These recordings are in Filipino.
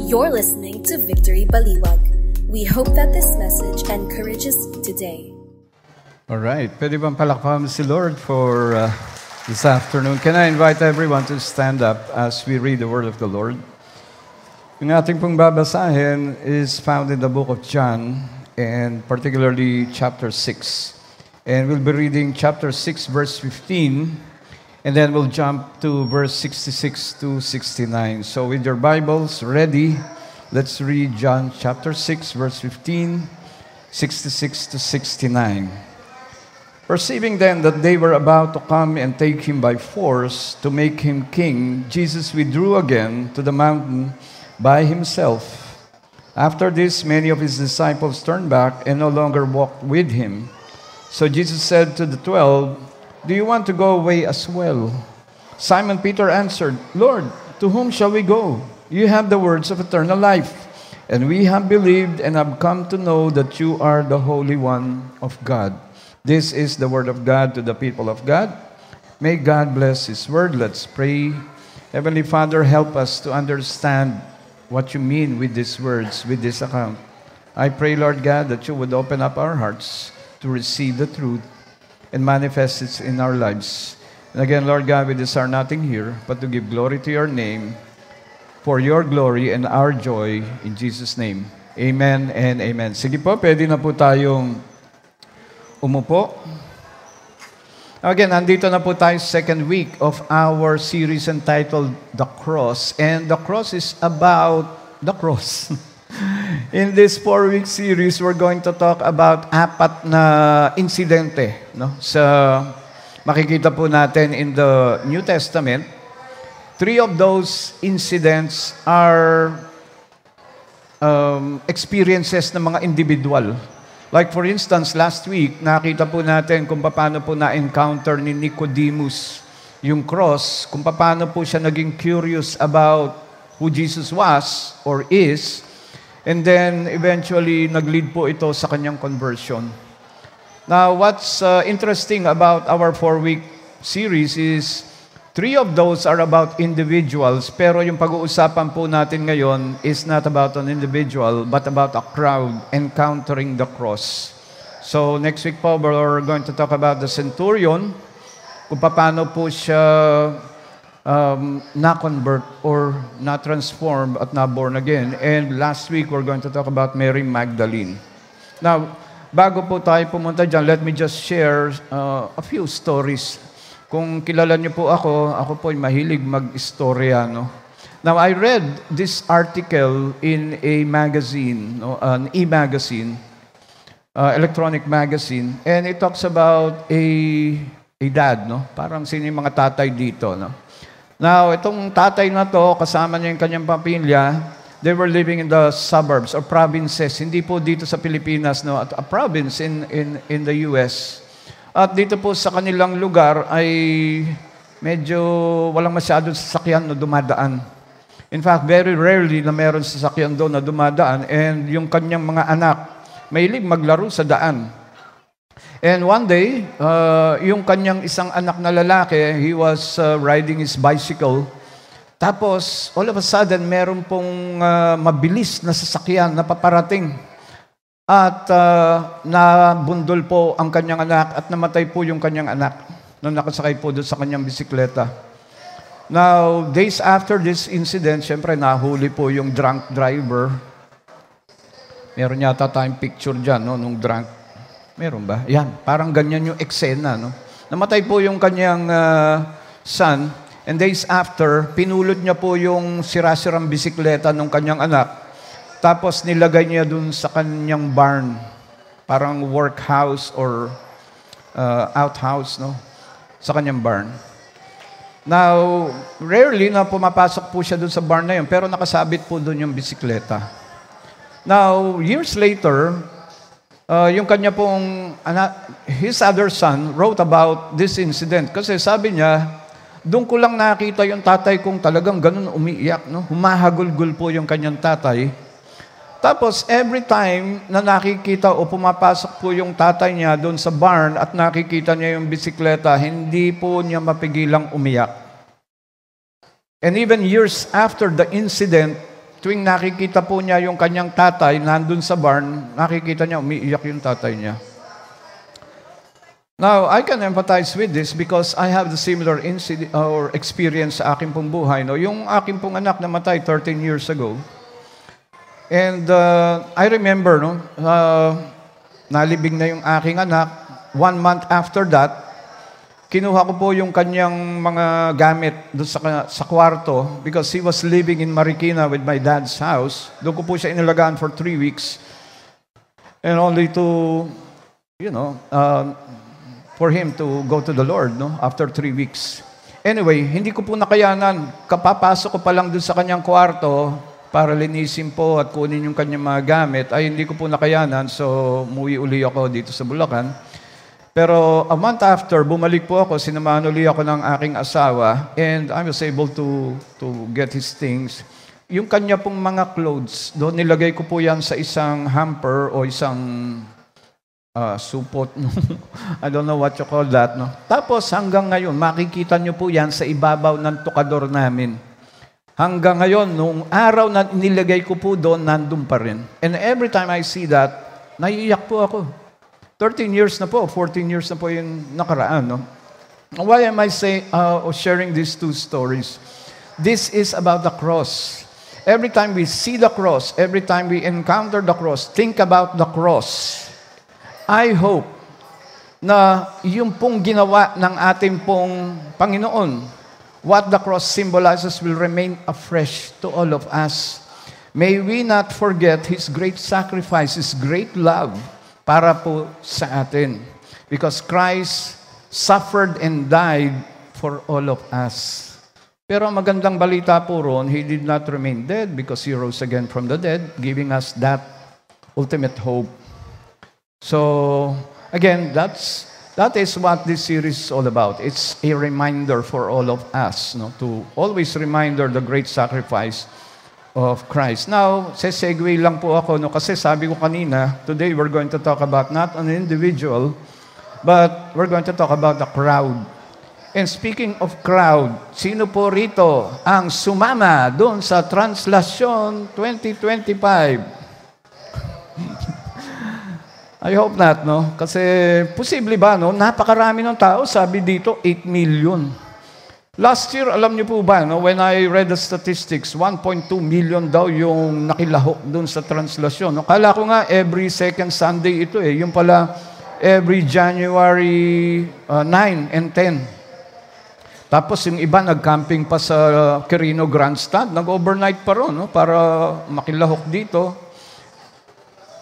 You're listening to Victory Baliwag. We hope that this message encourages you today. All right. Pwede bang palakpakan si Lord for this afternoon? Can I invite everyone to stand up as we read the Word of the Lord? Yung ating pong babasahin is found in the book of John, and particularly chapter 6. And we'll be reading chapter 6, verse 15, and then we'll jump to verse 66 to 69. So with your Bibles ready, let's read John chapter 6, verse 15, 66 to 69. Perceiving then that they were about to come and take him by force to make him king, Jesus withdrew again to the mountain by himself. After this, many of his disciples turned back and no longer walked with him. So Jesus said to the 12, "Do you want to go away as well?" Simon Peter answered, "Lord, to whom shall we go? You have the words of eternal life, and we have believed and have come to know that you are the Holy One of God." This is the word of God to the people of God. May God bless His word. Let's pray. Heavenly Father, help us to understand what you mean with these words, with this account. I pray, Lord God, that you would open up our hearts to receive the truth and manifest it in our lives. And again, Lord God, we desire nothing here but to give glory to your name, for your glory and our joy, in Jesus' name. Amen and amen. Sige po, pwede na po tayong umupo. Again, nandito na po tayo second week of our series entitled The Cross. And the cross is about the cross. In this 4-week series, we're going to talk about 4 na insidente, no? Makikita po natin in the New Testament. 3 of those incidents are experiences ng mga individual. Like for instance, last week, nakita po natin kung paano po na-encounter ni Nicodemus yung cross, kung paano po siya naging curious about who Jesus was or is, and then eventually nag-lead po ito sa kanyang conversion. Now, what's interesting about our 4-week series is 3 of those are about individuals, pero yung pag-uusapan po natin ngayon is not about an individual, but about a crowd encountering the cross. So, next week po, we're going to talk about the centurion, kung paano po siya na-convert or na-transform at na-born again. And last week, we're going to talk about Mary Magdalene. Now, bago po tayo pumunta dyan, let me just share a few stories. Kung kilala niyo po ako po ay mahilig mag-istorya, no? Now, I read this article in a magazine, no? An e-magazine, electronic magazine, and it talks about a dad, no? Parang sino yung mga tatay dito, no? Now, itong tatay na to, kasama niya yung kanyang pamilya, they were living in the suburbs or provinces. Hindi po dito sa Pilipinas, no? At a province in the US. At dito po sa kanilang lugar ay medyo walang masyadong sasakyan na dumadaan. In fact, very rarely na meron sasakyan doon na dumadaan. And yung kanyang mga anak, mahilig maglaro sa daan. And one day, yung kanyang isang anak na lalaki, he was riding his bicycle. Tapos, all of a sudden, meron pong mabilis na sasakyan na paparating. At nabundol po ang kanyang anak at namatay po yung kanyang anak nung nakasakay po doon sa kanyang bisikleta. Now, days after this incident, syempre nahuli po yung drunk driver. Meron yata tayong picture dyan, no, nung drunk. Meron ba? Yan, parang ganyan yung eksena, no? Namatay po yung kanyang son, and days after, pinulot niya po yung sira-sirang bisikleta ng kanyang anak. Tapos nilagay niya dun sa kanyang barn, parang workhouse or outhouse, no? Sa kanyang barn. Now, rarely na pumapasok po siya dun sa barn na yun, pero nakasabit po dun yung bisikleta. Now, years later, yung kanya pong anak, his other son wrote about this incident. Kasi sabi niya, doon ko lang nakita yung tatay kong talagang ganun umiiyak, no? Humahagulgul po yung kanyang tatay. Tapos, every time na nakikita o pumapasok po yung tatay niya doon sa barn at nakikita niya yung bisikleta, hindi po niya mapigilang umiyak. And even years after the incident, tuwing nakikita po niya yung kanyang tatay nandun sa barn, nakikita niya, umiiyak yung tatay niya. Now, I can empathize with this because I have the similar incident or experience sa aking pong buhay. No? Yung aking pong anak namatay 13 years ago. And I remember, no, nalibing na yung aking anak. 1 month after that, kinuha ko po yung kanyang mga gamit doon sa kwarto because he was living in Marikina with my dad's house. Doon ko po siya inilagaan for 3 weeks. And only to, for him to go to the Lord, no? After 3 weeks. Anyway, hindi ko po nakayanan. Kapapasok ko pa lang doon sa kanyang kwarto para linisin po at kunin yung kanyang mga gamit, ay hindi ko po nakayanan. So, umuwi uli ako dito sa Bulacan. Pero a month after, bumalik po ako, sinamahan uli ako ng aking asawa, and I was able to get his things. Yung kanya pong mga clothes, doon nilagay ko po yan sa isang hamper o isang supot. No? I don't know what you call that. No? Tapos hanggang ngayon, makikita nyo po yan sa ibabaw ng tukador namin. Hanggang ngayon, nung araw na nilagay ko po doon, nandun pa rin. And every time I see that, naiiyak po ako. 13 years na po, 14 years na po yung nakaraan. No? Why am I sharing these two stories? This is about the cross. Every time we see the cross, every time we encounter the cross, think about the cross. I hope na yung pong ginawa ng ating pong Panginoon, what the cross symbolizes will remain afresh to all of us. May we not forget His great sacrifice, His great love para po sa atin. Because Christ suffered and died for all of us. Pero ang magandang balita po ron, He did not remain dead because He rose again from the dead, giving us that ultimate hope. So, again, that is what this series is all about. It's a reminder for all of us, no, to always reminder the great sacrifice of Christ. Now, sesegue lang po ako, no, kasi sabi ko kanina, today we're going to talk about not an individual, but we're going to talk about the crowd. And speaking of crowd, sino po rito ang sumama doon sa Translasyon 2025? I hope not, no? Kasi posible ba, no? Napakarami ng tao, sabi dito, 8 million. Last year, alam niyo po ba, no? When I read the statistics, 1.2 million daw yung nakilahok dun sa Translasyon. No? Kala ko nga, every second Sunday ito eh. Yung pala, every January 9 and 10. Tapos yung iba, nag-camping pa sa Quirino Grandstand. Nag-overnight pa ron, no? Para makilahok dito.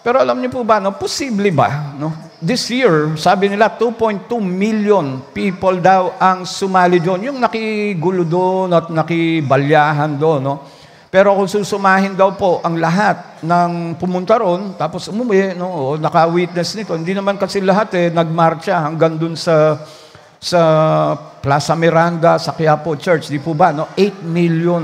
Pero alam niyo po ba, no, posible ba, no? This year, sabi nila, 2.2 million people daw ang sumali doon. Yung nakigulo doon at nakibalyahan doon, no? Pero kung susumahin daw po ang lahat ng pumunta ron, tapos umuwi, no, o naka-witness nito, hindi naman kasi lahat nagmarcha hanggang doon sa Plaza Miranda, sa Quiapo Church, di po ba, no? 8 million.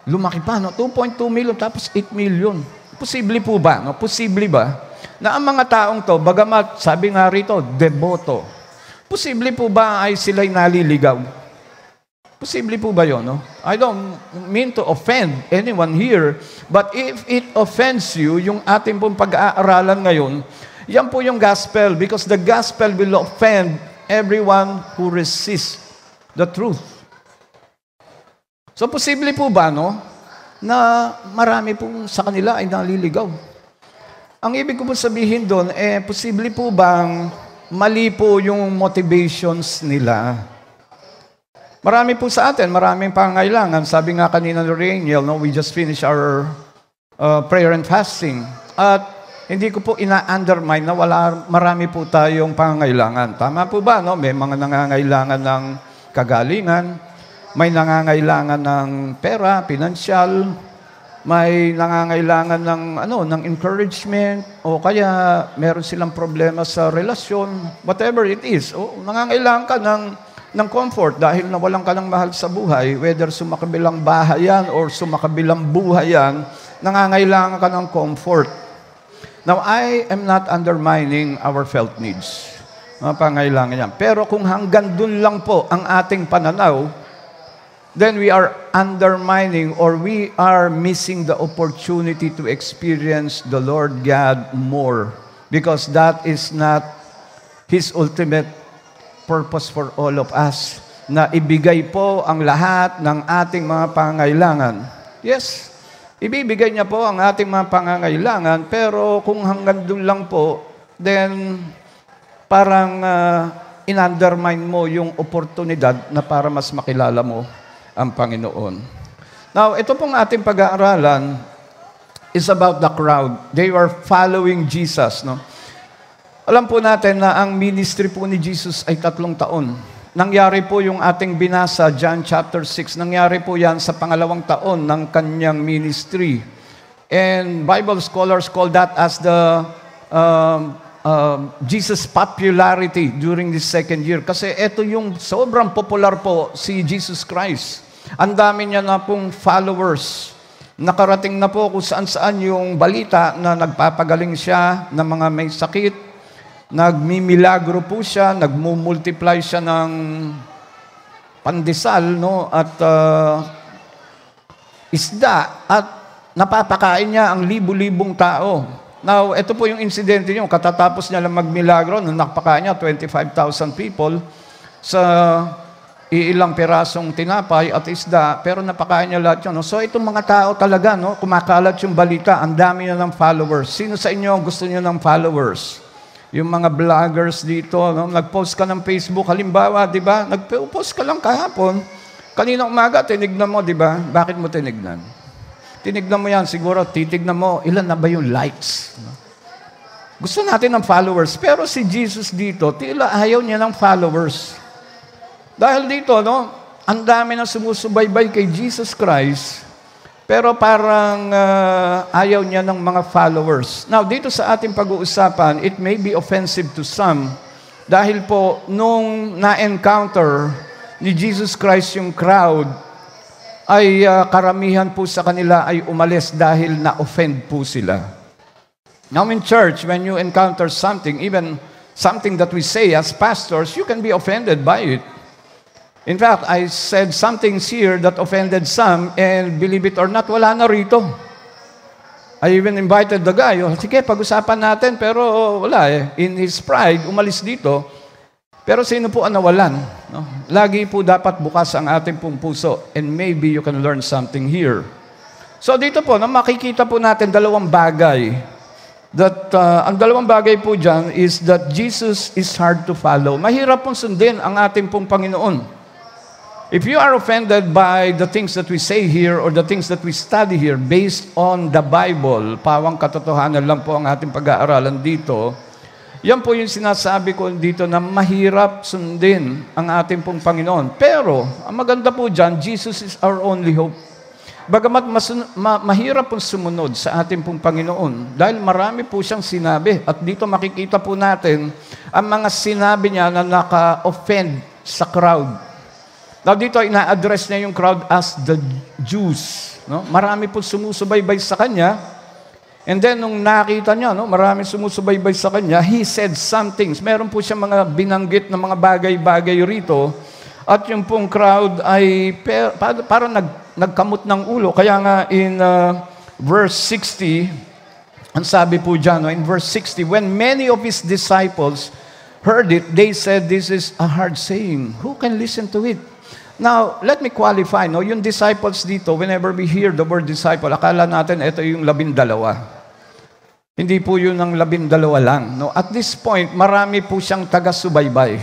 Lumaki pa, no? 2.2 million, tapos 8 million. Posible po ba? No? Posible ba? Na ang mga taong to, bagamat sabi nga rito, deboto. Posible po ba ay sila'y naliligaw? Posible po ba yun? No? I don't mean to offend anyone here, but if it offends you, yung ating pong pag-aaralan ngayon, yan po yung gospel, because the gospel will offend everyone who resists the truth. So posible po ba, no? Na marami po sa kanila ay naliligaw. Ang ibig ko po sabihin doon, posible po bang mali po yung motivations nila? Marami po sa atin, maraming pangailangan. Sabi nga kanina ni Rainiel, no, we just finished our prayer and fasting. At hindi ko po ina-undermine na marami po tayong pangailangan. Tama po ba? No? May mga nangangailangan ng kagalingan, may nangangailangan ng pera, pinansyal, may nangangailangan ng encouragement, o kaya meron silang problema sa relasyon, whatever it is. O nangangailangan ka ng comfort dahil nawalan ka ng mahal sa buhay, whether sumakabilang bahay yan or sumakabilang buhay yan, nangangailangan ka ng comfort. Now, I am not undermining our felt needs. Mga pangailangan yan. Pero kung hanggang dun lang po ang ating pananaw, then we are undermining or we are missing the opportunity to experience the Lord God more, because that is not His ultimate purpose for all of us, na ibigay po ang lahat ng ating mga pangangailangan. Yes, ibibigay niya po ang ating mga pangangailangan, pero kung hanggang doon lang po, then parang in-undermine mo yung oportunidad na para mas makilala mo ang Panginoon. Now, ito pong ating pag-aaralan is about the crowd. They were following Jesus, no? Alam po natin na ang ministry po ni Jesus ay 3 taon. Nangyari po yung ating binasa, John chapter 6, nangyari po yan sa 2nd taon ng kanyang ministry. And Bible scholars call that as the Jesus' popularity during this 2nd year. Kasi ito yung sobrang popular po si Jesus Christ. Ang dami niya na pong followers. Nakarating na po kung saan-saan yung balita na nagpapagaling siya ng mga may sakit, nagmimilagro po siya, nagmumultiply siya ng pandesal, no? At isda, at napapakain niya ang libu-libong tao. Now, ito po yung insidente niyo. Katatapos niya lang magmilagro, nung nakapakain niya 25,000 people sa iilang pirasong tinapay at isda, pero napakain niya lahat yun. No? So, itong mga tao talaga, no? Kumakalat yung balita, ang dami niya ng followers. Sino sa inyo gusto niyo ng followers? Yung mga vloggers dito, no? Nag-post ka ng Facebook, halimbawa, di ba? Nag-post ka lang kahapon. Kanina umaga, tinignan mo, di ba? Bakit mo tinignan? Tinignan mo yan, siguro titignan mo, ilan na ba yung likes? Gusto natin ng followers, pero si Jesus dito, tila ayaw niya ng followers. Dahil dito, no, ang dami na sumusubaybay kay Jesus Christ, pero parang ayaw niya ng mga followers. Now, dito sa ating pag-uusapan, it may be offensive to some, dahil po, nung na-encounter ni Jesus Christ yung crowd, ay karamihan po sa kanila ay umalis dahil na-offend po sila. Now in church, when you encounter something, even something that we say as pastors, you can be offended by it. In fact, I said some things here that offended some, and believe it or not, wala na rito. I even invited the guy, sige, pag-usapan natin, pero wala eh. In his pride, umalis dito. Pero sino po ang nawalan? No? Lagi po dapat bukas ang ating pong puso, and maybe you can learn something here. So dito po, makikita po natin 2 bagay. That, ang 2 bagay po dyan is that Jesus is hard to follow. Mahirap pong sundin ang ating pong Panginoon. If you are offended by the things that we say here or the things that we study here based on the Bible, pawang katotohanan lang po ang ating pag-aaralan dito, yan po yung sinasabi ko dito na mahirap sundin ang ating pong Panginoon. Pero, ang maganda po dyan, Jesus is our only hope. Bagamat mahirap pong sumunod sa ating pong Panginoon dahil marami po siyang sinabi. At dito makikita po natin ang mga sinabi niya na naka-offend sa crowd. Now dito, ina-address niya yung crowd as the Jews. No? Marami po sumusubaybay sa Kanya. And then, nung nakita niya, no, marami sumusubaybay sa Kanya, He said some things. Meron po siya mga binanggit na mga bagay-bagay rito. At yung pong crowd ay parang nagkamot ng ulo. Kaya nga in verse 60, ang sabi po dyan, no, in verse 60, when many of His disciples heard it, they said, this is a hard saying. Who can listen to it? Now, let me qualify, no? Yung disciples dito, whenever we hear the word disciple, akala natin ito yung 12. Hindi po yun ang 12 lang. No? At this point, marami po siyang taga-subaybay.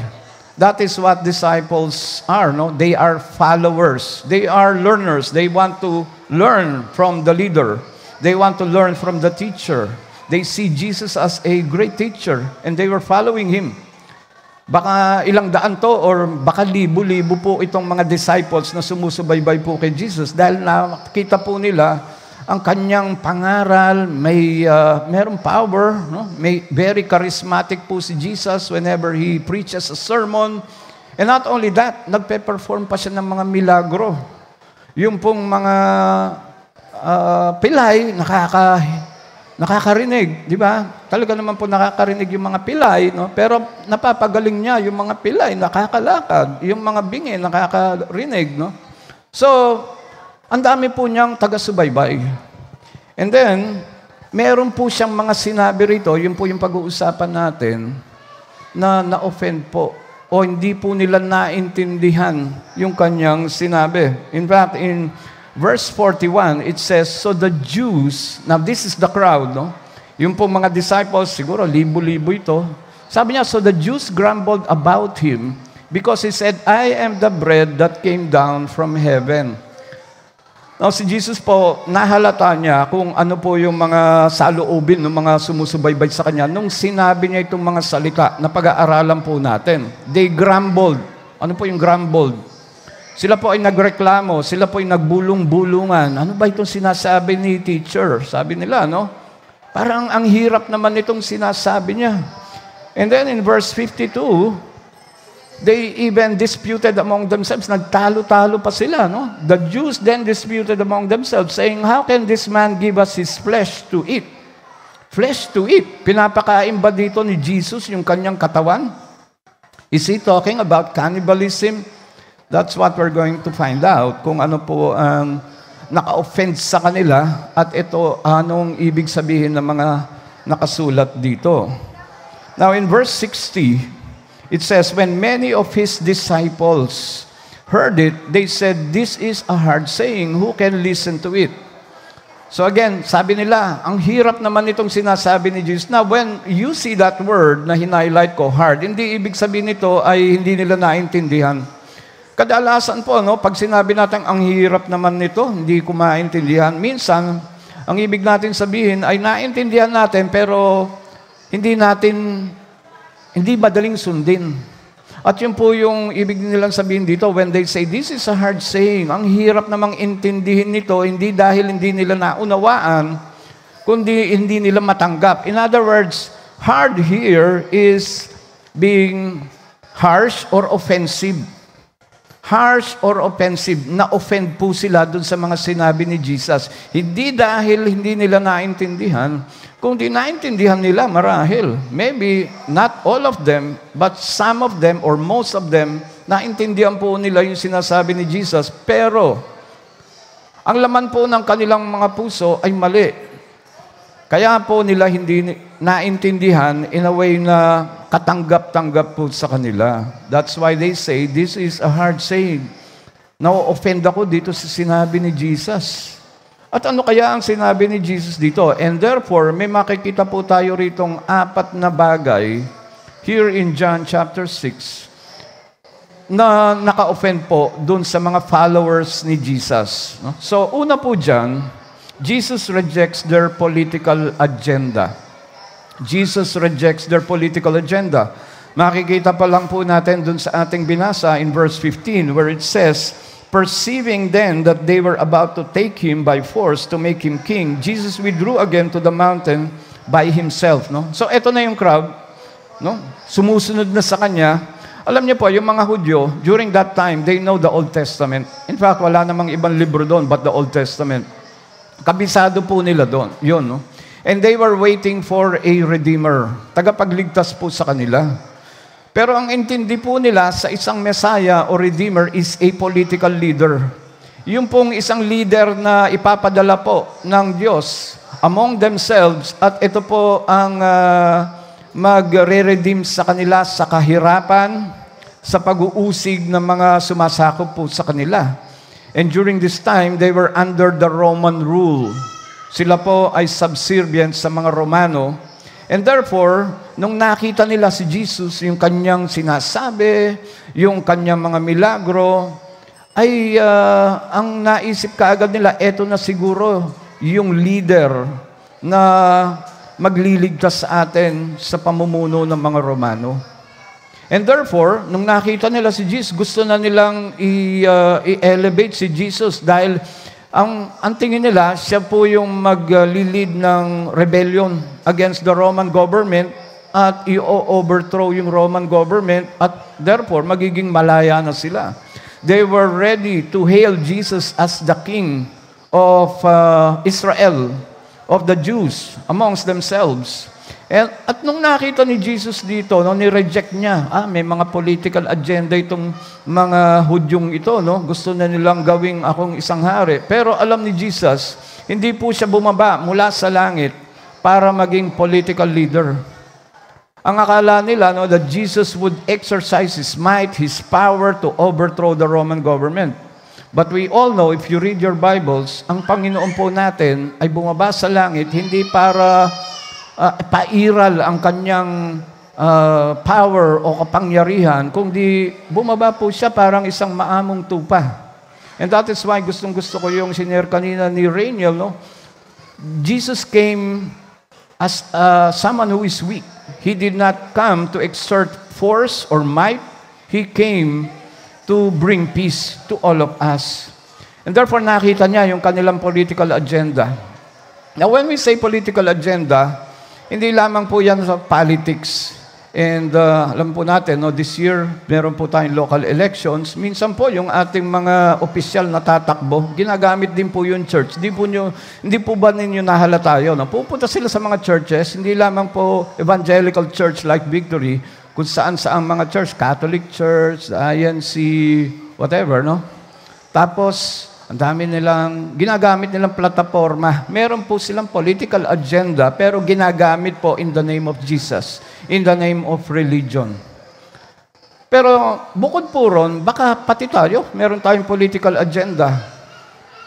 That is what disciples are. No? They are followers. They are learners. They want to learn from the leader. They want to learn from the teacher. They see Jesus as a great teacher, and they were following Him. Baka ilang daan to or baka libo-libo po itong mga disciples na sumusubaybay po kay Jesus dahil nakita po nila ang kanyang pangaral, merong power, no? May very charismatic po si Jesus whenever He preaches a sermon. And not only that, nagpe-perform pa siya ng mga milagro. Yung pong mga pilay, nakakarinig, di ba? Talaga naman po nakakarinig yung mga pilay, no? Pero napapagaling niya yung mga pilay, nakakalakad. Yung mga bingi, nakakarinig, no? So, ang dami po niyang taga-subaybay. And then, meron po siyang mga sinabi rito, yun po yung pag-uusapan natin, na na-offend po o hindi po nila naintindihan yung kanyang sinabi. In fact, in verse 41, it says, so the Jews, now this is the crowd, no? Yung po mga disciples, siguro libo-libo ito. Sabi niya, so the Jews grumbled about him because he said, I am the bread that came down from heaven. Now, si Jesus po, nahalata niya kung ano po yung mga saloobin ng mga sumusubaybay sa kanya nung sinabi niya itong mga salita na pag-aaralan po natin. They grumbled. Ano po yung grumbled? Sila po ay nagreklamo, sila po ay nagbulong-bulungan. Ano ba itong sinasabi ni teacher? Sabi nila, no? Parang ang hirap naman itong sinasabi niya. And then in verse 52, they even disputed among themselves. Nagtalo-talo pa sila, no? The Jews then disputed among themselves, saying, how can this man give us his flesh to eat? Flesh to eat. Pinapakain ba dito ni Jesus yung kanyang katawan? Is he talking about cannibalism? That's what we're going to find out. Kung ano po ang naka-offend sa kanila at ito anong ibig sabihin ng mga nakasulat dito. Now in verse 60, it says, when many of his disciples heard it, they said, this is a hard saying. Who can listen to it? So again, sabi nila, ang hirap naman itong sinasabi ni Jesus. Now, when you see that word na hinighlight ko, hard, hindi ibig sabihin nito ay hindi nila naintindihan. Kadalasan po, no, pag sinabi natin, ang hirap naman nito, hindi ko maintindihan. Minsan, ang ibig natin sabihin ay naintindihan natin, pero hindi madaling sundin. At yun po yung ibig nilang sabihin dito when they say, this is a hard saying. Ang hirap namang intindihin nito, hindi dahil hindi nila naunawaan, kundi hindi nila matanggap. In other words, hard here is being harsh or offensive. Harsh or offensive. Na-offend po sila dun sa mga sinabi ni Jesus. Hindi dahil hindi nila naintindihan, kung di naintindihan nila, marahil, maybe not all of them, but some of them or most of them, naintindihan po nila yung sinasabi ni Jesus, pero ang laman po ng kanilang mga puso ay mali. Kaya po nila hindi naintindihan in a way na katanggap-tanggap po sa kanila. That's why they say, this is a hard saying. Na-offend ako dito sa sinabi ni Jesus. At ano kaya ang sinabi ni Jesus dito? And therefore, may makikita po tayo ritong 4 na bagay here in John chapter 6 na naka-offend po dun sa mga followers ni Jesus. No? So, una po dyan, Jesus rejects their political agenda. Jesus rejects their political agenda. Makikita pa lang po natin dun sa ating binasa in verse 15 where it says, perceiving then that they were about to take him by force to make him king, Jesus withdrew again to the mountain by himself. No? So, eto na yung crowd. No? Sumusunod na sa kanya. Alam niyo po, yung mga Hudyo, during that time, they know the Old Testament. In fact, wala namang ibang libro doon but the Old Testament. Kabisado po nila doon. Yun, no? And they were waiting for a Redeemer. Tagapagligtas po sa kanila. Pero ang intindi po nila sa isang Messiah o Redeemer is a political leader. Yung pong isang leader na ipapadala po ng Diyos among themselves at ito po ang magre-redeem sa kanila sa kahirapan, sa pag-uusig ng mga sumasakop po sa kanila. And during this time, they were under the Roman rule. Sila po ay subservient sa mga Romano. And therefore, nung nakita nila si Jesus, yung kanyang sinasabi, yung kanyang mga milagro, ay ang naisip kaagad nila, eto na siguro yung leader na magliligtas sa atin sa pamumuno ng mga Romano. And therefore, nung nakita nila si Jesus, gusto na nilang i-elevate si Jesus dahil ang tingin nila, siya po yung mag-lead ng rebellion against the Roman government at i-overthrow yung Roman government at therefore magiging malaya na sila. They were ready to hail Jesus as the king of Israel, of the Jews amongst themselves. At nung nakita ni Jesus dito, no, ni-reject niya, may mga political agenda itong mga Hudyong ito, no? Gusto na nilang gawing akong isang hari. Pero alam ni Jesus, hindi po siya bumaba mula sa langit para maging political leader. Ang akala nila, no, that Jesus would exercise His might, His power to overthrow the Roman government. But we all know, if you read your Bibles, ang Panginoon po natin ay bumaba sa langit hindi para pairal ang kanyang power o kapangyarihan, kundi bumaba po siya parang isang maamong tupa. And that is why gustong-gusto ko yung sinare kanina ni Rainiel, no? Jesus came as someone who is weak. He did not come to exert force or might. He came to bring peace to all of us. And therefore, nakita niya yung kanilang political agenda. Now, when we say political agenda, hindi lamang po yan sa politics. And alam po natin, no, this year, meron po tayong local elections. Minsan po, yung ating mga opisyal na tatakbo, ginagamit din po yung church. Hindi po ba ninyo nahalata yun? No? Pupunta sila sa mga churches, hindi lamang po evangelical church like Victory, kung saan-saan mga church, Catholic Church, INC, whatever, no? Tapos, ang dami nilang, ginagamit nilang plataforma. Meron po silang political agenda, pero ginagamit po in the name of Jesus, in the name of religion. Pero bukod po ron, baka pati tayo, meron tayong political agenda.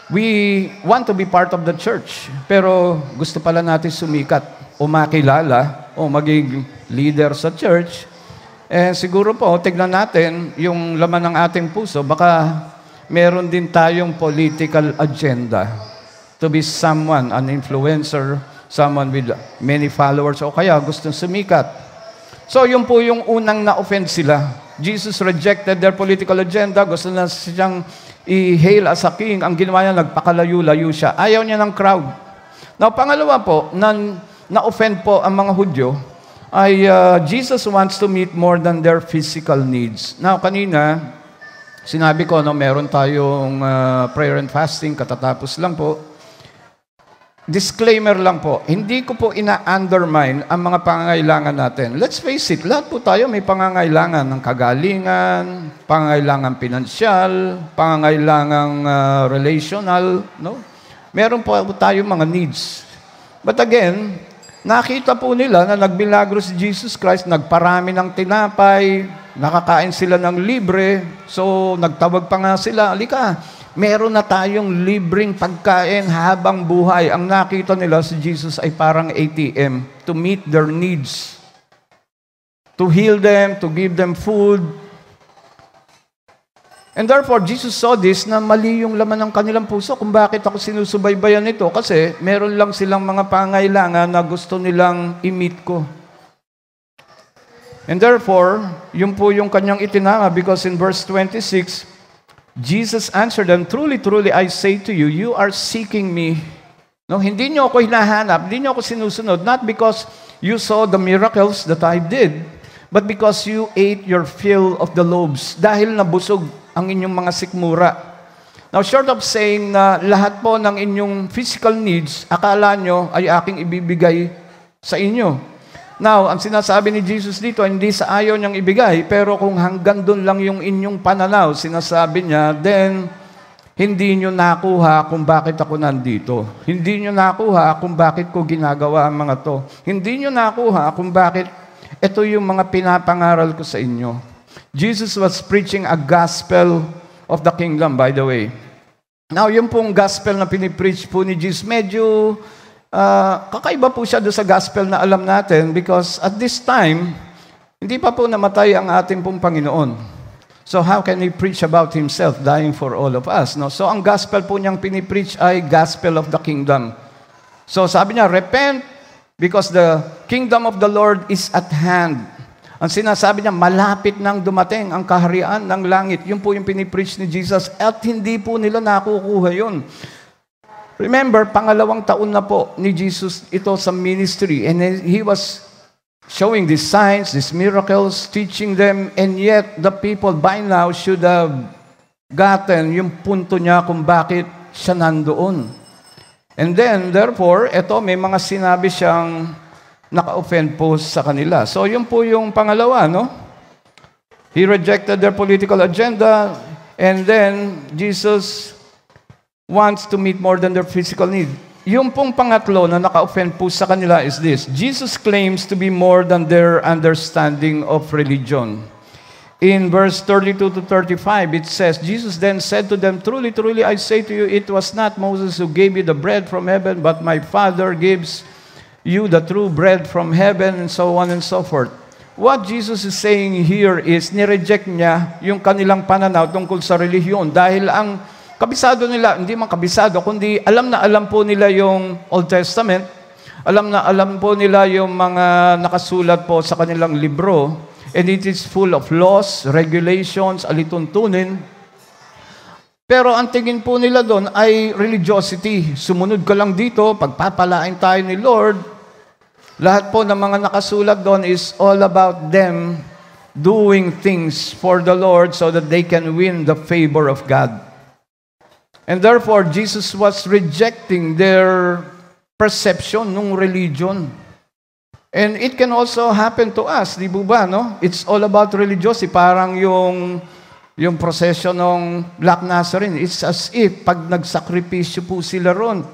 We want to be part of the church, pero gusto pala natin sumikat o makilala o maging leader sa church. Siguro po, tignan natin yung laman ng ating puso, baka meron din tayong political agenda to be someone, an influencer, someone with many followers, o kaya gustong sumikat. So, yun po yung unang na-offend sila. Jesus rejected their political agenda. Gusto na siyang i-hail as a king. Ang ginawa niya, nagpakalayo-layo siya. Ayaw niya ng crowd. Now, pangalawa po, na-offend po ang mga Hudyo, ay Jesus wants to meet more than their physical needs. Now, kanina, sinabi ko, no, meron tayong prayer and fasting, katatapos lang po. Disclaimer lang po, hindi ko po ina-undermine ang mga pangangailangan natin. Let's face it, lahat po tayo may pangangailangan ng kagalingan, pangangailangan pinansyal, pangangailangan relational, no? Meron po tayong mga needs. But again, nakita po nila na nagbilagro si Jesus Christ, nagparami ng tinapay, nakakain sila ng libre, so nagtawag pa nga sila, alika, meron na tayong libreng pagkain habang buhay. Ang nakita nila si Jesus ay parang ATM to meet their needs, to heal them, to give them food. And therefore, Jesus saw this na mali yung laman ng kanilang puso kung bakit ako sinusubaybayan nito. Kasi meron lang silang mga pangailangan na gusto nilang i-meet ko. And therefore, yun po yung kanyang itinanga because in verse 26, Jesus answered them, "Truly, truly, I say to you, you are seeking me." No, hindi niyo ako hinahanap, hindi niyo ako sinusunod, not because you saw the miracles that I did, but because you ate your fill of the loaves. Dahil nabusog ang inyong mga sikmura. Now, short of saying na lahat po ng inyong physical needs, akala nyo ay aking ibibigay sa inyo. Now, ang sinasabi ni Jesus dito, hindi sa ayaw niyang ibigay, pero kung hanggang doon lang yung inyong pananaw, sinasabi niya, then, hindi nyo nakuha kung bakit ako nandito. Hindi nyo nakuha kung bakit ko ginagawa ang mga to. Hindi nyo nakuha kung bakit ito yung mga pinapangaral ko sa inyo. Jesus was preaching a gospel of the kingdom, by the way. Now, yung pong gospel na pinipreach po ni Jesus, medyo kakaiba po siya doon sa gospel na alam natin because at this time, hindi pa po namatay ang ating pong Panginoon. So how can He preach about Himself dying for all of us? No? So ang gospel po niyang pinipreach ay gospel of the kingdom. So sabi niya, repent because the kingdom of the Lord is at hand. Ang sinasabi niya, malapit nang dumating ang kaharian ng langit. Yun po yung pinipreach ni Jesus at hindi po nila nakukuha yun. Remember, pangalawang taon na po ni Jesus ito sa ministry and He was showing these signs, these miracles, teaching them, and yet the people by now should have gotten yung punto niya kung bakit siya nandoon. And then, therefore, ito may mga sinabi siyang naka-offend po sa kanila. So, yun po yung pangalawa, no? He rejected their political agenda, and then Jesus wants to meet more than their physical need. Yung pong pangatlo na naka-offend po sa kanila is this: Jesus claims to be more than their understanding of religion. In verse 32 to 35, it says, Jesus then said to them, "Truly, truly, I say to you, it was not Moses who gave you the bread from heaven, but my Father gives you the true bread from heaven," and so on and so forth. What Jesus is saying here is, nireject niya yung kanilang pananaw tungkol sa relihiyon dahil ang kabisado nila, hindi man kabisado, kundi alam na alam po nila yung Old Testament, alam na alam po nila yung mga nakasulat po sa kanilang libro, and it is full of laws, regulations, alituntunin. Pero ang tingin po nila doon ay religiosity. Sumunod ka lang dito, pagpapalain tayo ni Lord. Lahat po ng mga nakasulat doon is all about them doing things for the Lord so that they can win the favor of God. And therefore, Jesus was rejecting their perception ng religion. And it can also happen to us, di ba, no? It's all about religiosity. Parang yung procession ng Black Nazarene, it's as if pag nagsakripisyo po sila ron,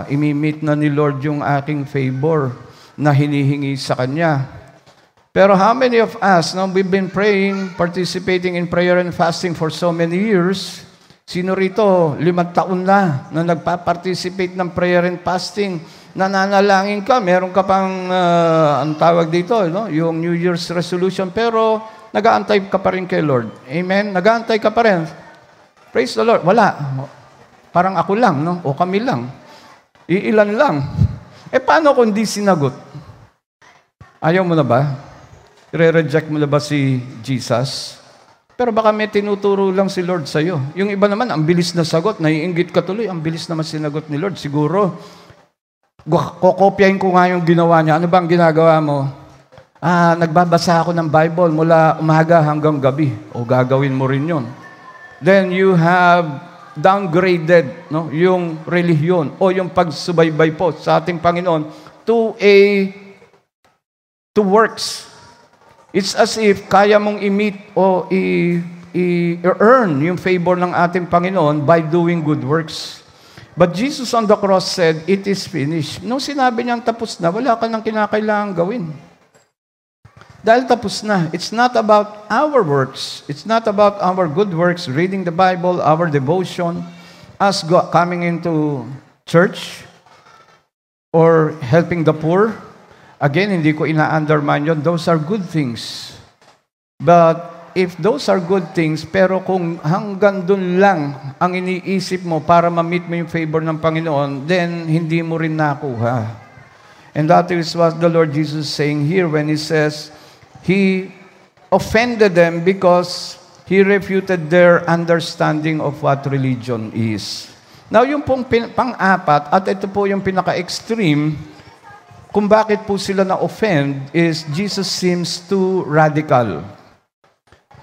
imimit na ni Lord yung aking favor na hinihingi sa Kanya. Pero how many of us, no, we've been praying, participating in prayer and fasting for so many years. Sino rito, 5 taon na nagpa-participate ng prayer and fasting, nananalangin ka, meron ka pang, ang tawag dito, no? Yung New Year's resolution, pero nag-aantay ka pa rin kay Lord. Amen? Nag-aantay ka pa rin. Praise the Lord. Wala. Parang ako lang, no? O kami lang. Iilan lang. Paano kung di sinagot? Ayaw mo na ba? I-reject mo na ba si Jesus? Pero baka may tinuturo lang si Lord sa'yo. Yung iba naman, ang bilis na sagot. Naiinggit ka tuloy, ang bilis naman sinagot ni Lord. Siguro, kokopyahin ko nga yung ginawa niya. Ano bang ginagawa mo? Nagbabasa ako ng Bible mula umaga hanggang gabi. O gagawin mo rin yun. Then you have downgraded, no, yung relihiyon o yung pagsubaybay po sa ating Panginoon to works. It's as if kaya mong i-meet o i-earn yung favor ng ating Panginoon by doing good works. But Jesus on the cross said, "It is finished." Nung sinabi niyang tapos na, wala ka nang kinakailangang gawin. Dahil tapos na. It's not about our works. It's not about our good works, reading the Bible, our devotion, us coming into church, or helping the poor. Again, hindi ko ina-undermine yun. Those are good things. But if those are good things, pero kung hanggang dun lang ang iniisip mo para ma-meet mo yung favor ng Panginoon, then hindi mo rin nakuha. And that is what the Lord Jesus is saying here when He says, He offended them because He refuted their understanding of what religion is. Now, yung pong pang-apat, at ito po yung pinaka-extreme, kung bakit po sila na-offend, is Jesus seems too radical.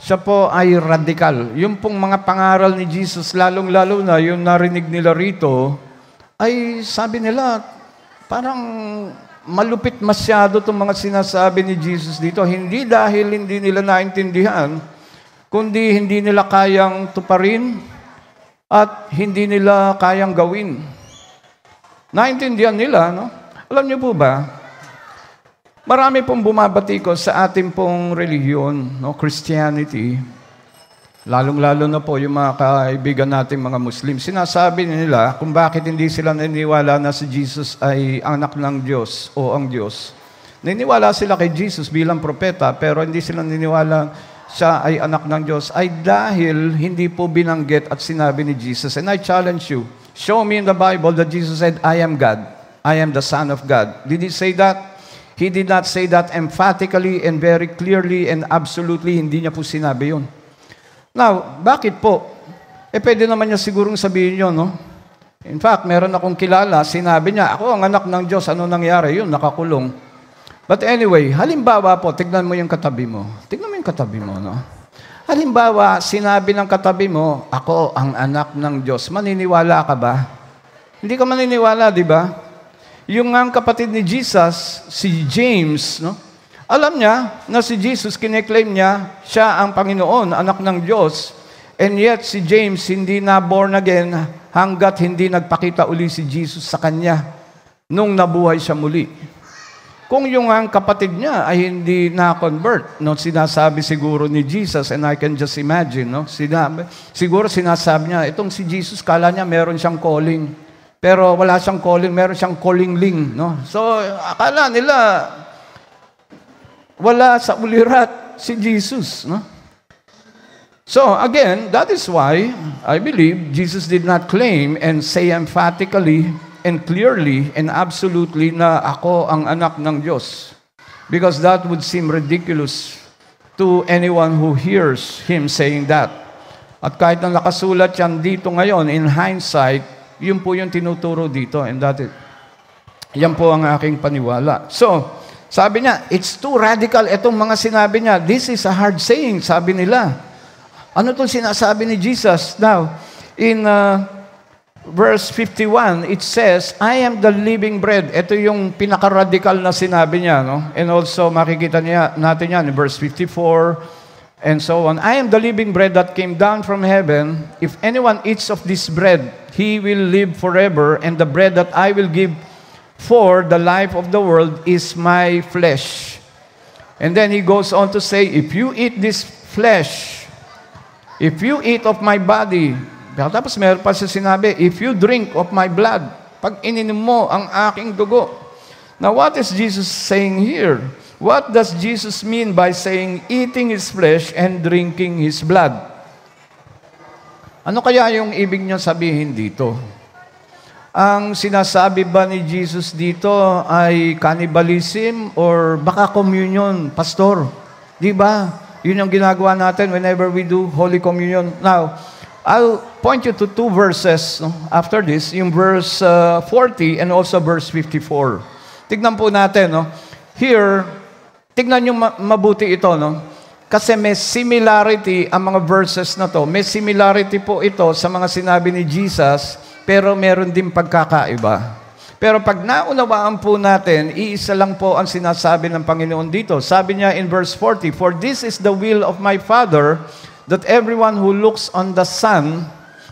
Siya po ay radical. Yung pong mga pangaral ni Jesus, lalong-lalo na yung narinig nila rito, ay sabi nila, parang malupit masyado itong mga sinasabi ni Jesus dito. Hindi dahil hindi nila naintindihan, kundi hindi nila kayang tuparin at hindi nila kayang gawin. Naintindihan nila, no? Alam niyo po ba, marami pong bumabatikos sa ating pong relihiyon, no? Christianity, lalong-lalo na po yung mga kaibigan nating mga Muslim, sinasabi nila kung bakit hindi sila naniniwala na si Jesus ay anak ng Diyos o ang Diyos. Naniniwala sila kay Jesus bilang propeta, pero hindi sila naniniwala siya ay anak ng Diyos, ay dahil hindi po binanggit at sinabi ni Jesus. And I challenge you, show me in the Bible that Jesus said, "I am God. I am the Son of God." Did He say that? He did not say that emphatically and very clearly and absolutely. Hindi niya po sinabi yun. Now, bakit po? Pwede naman niya sigurong sabihin yun, no? In fact, meron akong kilala, sinabi niya, "Ako ang anak ng Diyos." Ano nangyari? Yun, nakakulong. But anyway, halimbawa po, tignan mo yung katabi mo. Tignan mo yung katabi mo, no? Halimbawa, sinabi ng katabi mo, "Ako ang anak ng Diyos." Maniniwala ka ba? Hindi ka maniniwala, di ba? Yung ang kapatid ni Jesus, si James, no? Alam niya na si Jesus, kine-claim niya, siya ang Panginoon, anak ng Diyos. And yet, si James hindi na born again hanggat hindi nagpakita uli si Jesus sa kanya nung nabuhay siya muli. Kung yung ang kapatid niya ay hindi na-convert, no? Sinasabi siguro ni Jesus, and I can just imagine, no? Siguro sinasabi niya, itong si Jesus, kala niya meron siyang calling. Pero wala siyang calling, meron siyang calling-ling, no? So, akala nila, wala sa ulirat si Jesus, no? So, again, that is why I believe Jesus did not claim and say emphatically and clearly and absolutely na ako ang anak ng Diyos. Because that would seem ridiculous to anyone who hears Him saying that. At kahit na nakasulat yan dito ngayon, in hindsight, yun po yung tinuturo dito. And that is, yan po ang aking paniwala. So, sabi niya, it's too radical. Itong mga sinabi niya, this is a hard saying, sabi nila. Ano itong sinasabi ni Jesus? Now, in verse 51, it says, I am the living bread. Ito yung pinaka-radical na sinabi niya. No? And also, makikita natin yan in verse 54, and so on. I am the living bread that came down from heaven. If anyone eats of this bread, he will live forever. And the bread that I will give for the life of the world is my flesh. And then he goes on to say, if you eat this flesh, if you eat of my body, tapos meron pa siya sinabi, if you drink of my blood, pag ininom mo ang aking dugo. Now what is Jesus saying here? What does Jesus mean by saying eating His flesh and drinking His blood? Ano kaya yung ibig niya sabihin dito? Ang sinasabi ba ni Jesus dito ay cannibalism or baka communion, pastor? Di ba? Yun yung ginagawa natin whenever we do Holy Communion. Now, I'll point you to two verses after this, yung verse 40 and also verse 54. Tignan po natin, no? Here, tignan nyo mabuti ito, no? Kasi may similarity ang mga verses na to. May similarity po ito sa mga sinabi ni Jesus, pero meron din pagkakaiba. Pero pag naunawaan po natin, iisa lang po ang sinasabi ng Panginoon dito. Sabi niya in verse 40, for this is the will of my Father, that everyone who looks on the Son,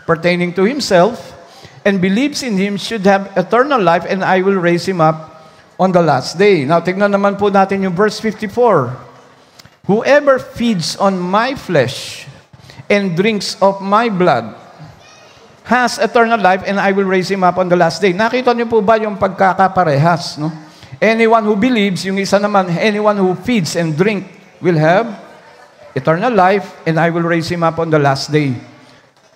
pertaining to Himself, and believes in Him should have eternal life, and I will raise him up on the last day. Now, tignan naman po natin yung verse 54. Whoever feeds on my flesh and drinks of my blood has eternal life, and I will raise him up on the last day. Nakita niyo po ba yung pagkakaparehas, no? Anyone who believes, yung isa naman, anyone who feeds and drink will have eternal life, and I will raise him up on the last day.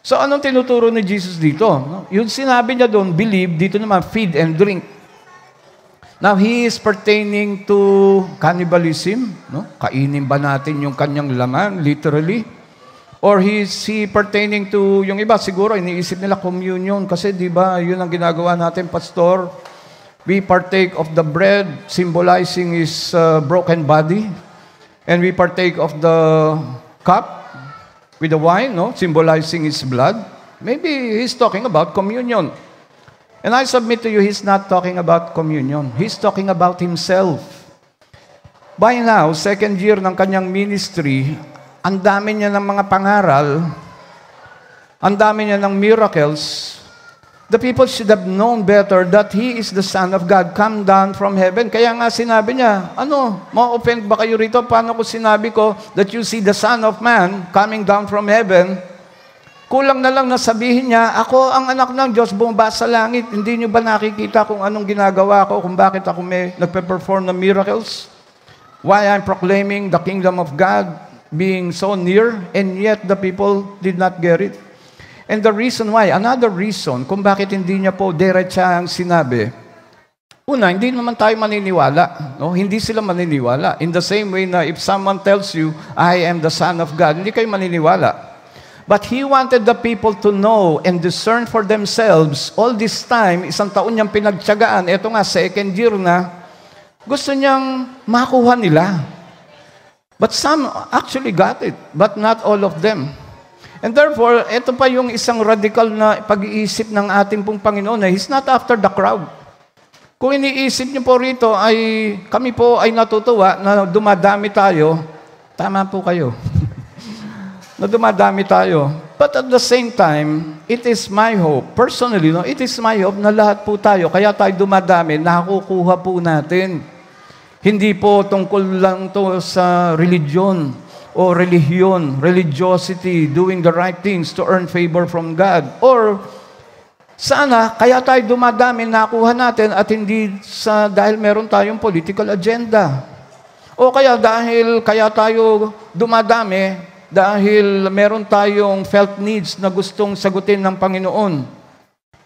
So, anong tinuturo ni Jesus dito? No? Yung sinabi niya doon, believe, dito naman, feed and drink. Now, He is pertaining to cannibalism. No? Kainin ba natin yung kanyang laman, literally? Or is He pertaining to, yung iba siguro, iniisip nila communion. Kasi di ba, yun ang ginagawa natin, pastor. We partake of the bread, symbolizing His broken body. And we partake of the cup with the wine, no? Symbolizing His blood. Maybe He's talking about communion. And I submit to you, He's not talking about communion. He's talking about Himself. By now, second year ng kanyang ministry, ang dami niya ng mga pangaral, ang dami niya ng miracles. The people should have known better that He is the Son of God, come down from heaven. Kaya nga sinabi niya, ma-offend ba kayo rito? Paano ko sinabi ko that you see the Son of Man coming down from heaven? Kulang na lang na sabihin niya, ako ang anak ng Diyos, bumaba sa langit. Hindi niyo ba nakikita kung anong ginagawa ko, kung bakit ako may nagpe-perform ng miracles? Why I'm proclaiming the kingdom of God being so near, and yet the people did not get it. And the reason why, another reason kung bakit hindi niya po diretsahang sinabi, una, hindi naman tayo maniniwala. No? Hindi sila maniniwala. In the same way na if someone tells you, I am the Son of God, hindi kayo maniniwala. But He wanted the people to know and discern for themselves. All this time, isang taon niyang pinagtiyagaan. Ito nga, second year na, gusto niyang makuha nila. But some actually got it, but not all of them. And therefore, ito pa yung isang radical na pag-iisip ng ating pong Panginoon na He's not after the crowd. Kung iniisip niyo po rito ay kami po ay natutuwa na dumadami tayo, tama po kayo. Na dumadami tayo. But at the same time, it is my hope, personally, no, it is my hope na lahat po tayo, kaya tayo dumadami, nakukuha po natin. Hindi po tungkol lang to sa religion o religion, religiosity, doing the right things to earn favor from God. Or sana, kaya tayo dumadami, nakuha natin at hindi dahil meron tayong political agenda. O kaya tayo dumadami dahil meron tayong felt needs na gustong sagutin ng Panginoon.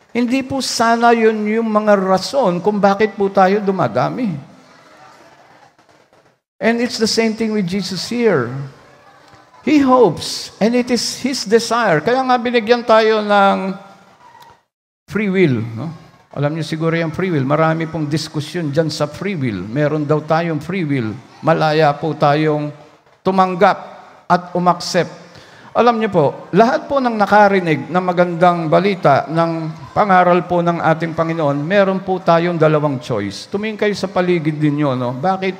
Hindi po sana yun yung mga rason kung bakit po tayo dumadami. And it's the same thing with Jesus here. He hopes, and it is His desire. Kaya nga binigyan tayo ng free will. No? Alam niyo siguro yung free will. Marami pong diskusyon dyan sa free will. Meron daw tayong free will. Malaya po tayong tumanggap at umaksep. Alam niyo po, lahat po ng nakarinig ng magandang balita ng pangaral po ng ating Panginoon, meron po tayong dalawang choice. Tumingin kayo sa paligid ninyo, no? Bakit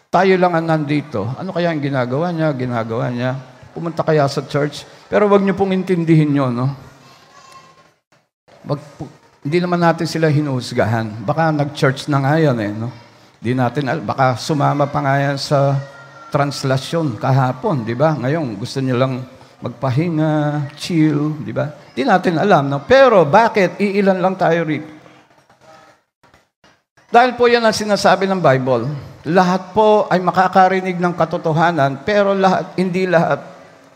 tayo lang ang nandito? Ano kaya ang ginagawa niya? Pumunta kaya sa church? Pero wag niyo pong intindihin niyo, no? Hindi naman natin sila hinuhusgahan. Baka nag-church na nga yan, no? Di natin, baka sumama pa nga yan sa translasyon kahapon, di ba? Ngayon, gusto niyo lang magpahinga, chill, di ba? Di natin alam, no? Pero bakit iilan lang tayo rito? Dahil po yan ang sinasabi ng Bible. Lahat po ay makakarinig ng katotohanan, pero hindi lahat